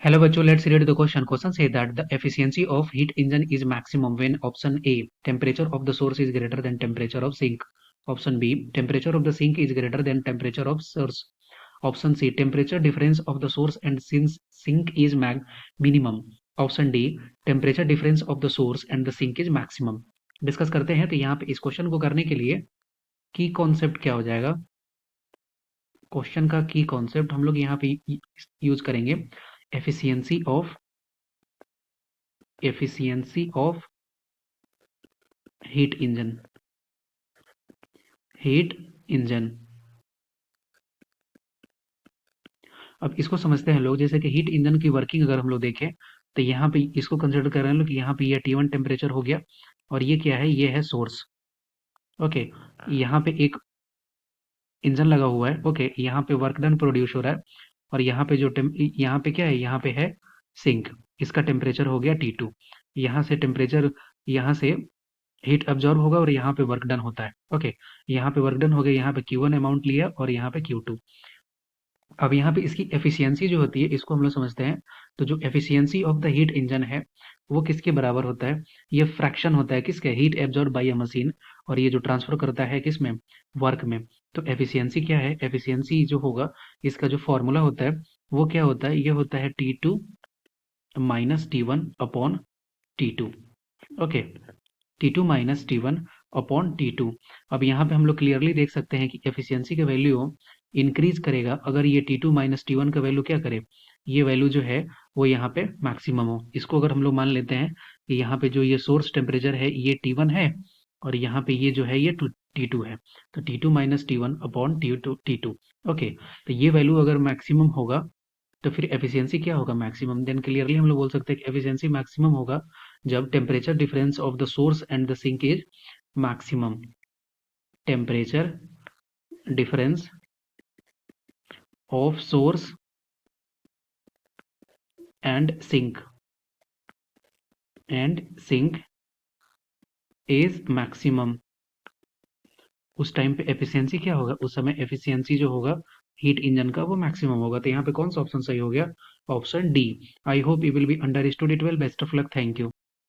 Hello bachcho, let's read the question. Question say that the efficiency of heat engine is maximum when option A, temperature of the source is greater than temperature of sink. Option B, temperature of the sink is greater than temperature of source. Option C, temperature difference of the source and sink is minimum. Option D, temperature difference of the source and the sink is maximum. Discuss करते हैं। तो यहाँ पे इस question को करने के लिए की कॉन्सेप्ट क्या हो जाएगा? क्वेश्चन का की कॉन्सेप्ट हम लोग यहाँ पे यूज करेंगे एफिशिएंसी ऑफ हीट इंजन। अब इसको समझते हैं लोग, जैसे कि हीट इंजन की वर्किंग अगर हम लोग देखें तो यहाँ पे इसको कंसिडर कर रहे हैं लोग कि यहाँ पे ये T1 टेम्परेचर हो गया और ये क्या है, ये है सोर्स। ओके, यहाँ पे एक इंजन लगा हुआ है। ओके, यहाँ पे वर्क डन प्रोड्यूस हो रहा है और यहाँ पे यहाँ पे क्या है, यहाँ पे है सिंक। इसका टेम्परेचर हो गया T2। यहाँ से टेम्परेचर, यहाँ से हीट अब्जॉर्ब होगा और यहाँ पे वर्क डन होता है। ओके, यहाँ पे वर्क डन हो गया, यहाँ पे Q1 अमाउंट लिया और यहाँ पे Q2। अब यहाँ पे इसकी एफिशिएंसी जो होती है इसको हम लोग समझते हैं। तो जो efficiency of the heat engine है वो किसके बराबर होता है? ये फ्रैक्शन होता है किसके, heat absorb by a machine, और ये जो ट्रांसफर करता है किसमें, वर्क में। तो एफिशिएंसी क्या है, एफिशिएंसी जो होगा इसका जो फॉर्मूला होता है वो क्या होता है, ये होता है T2 minus T1 upon T2। Okay, T2 minus T1 upon T2। अब यहाँ पे हम लोग क्लियरली देख सकते हैं कि एफिशिएंसी का वैल्यू इंक्रीज करेगा अगर ये T2 माइनस T1 का वैल्यू क्या करे, ये वैल्यू जो है वो यहाँ पे मैक्सिमम हो। इसको अगर हम लोग मान लेते हैं कि यहाँ पे जो ये सोर्स टेम्परेचर है ये T1 है और यहाँ पे ये जो है ये T2 है, तो T2 minus T1 upon T2। Okay, तो ये वैल्यू अगर मैक्सिमम होगा तो फिर एफिशिएंसी क्या होगा, मैक्सिमम। देन क्लियरली हम लोग बोल सकते हैं कि एफिशिएंसी मैक्सिमम होगा जब temperature difference of the source and the sink is maximum. Temperature difference of source and sink is maximum. उस टाइम पे एफिशिएंसी क्या होगा, उस समय एफिशिएंसी जो होगा हीट इंजन का वो मैक्सिमम होगा। तो यहाँ पे कौन सा ऑप्शन सही हो गया, option D. I hope you will be understood it well. Best of luck, thank you.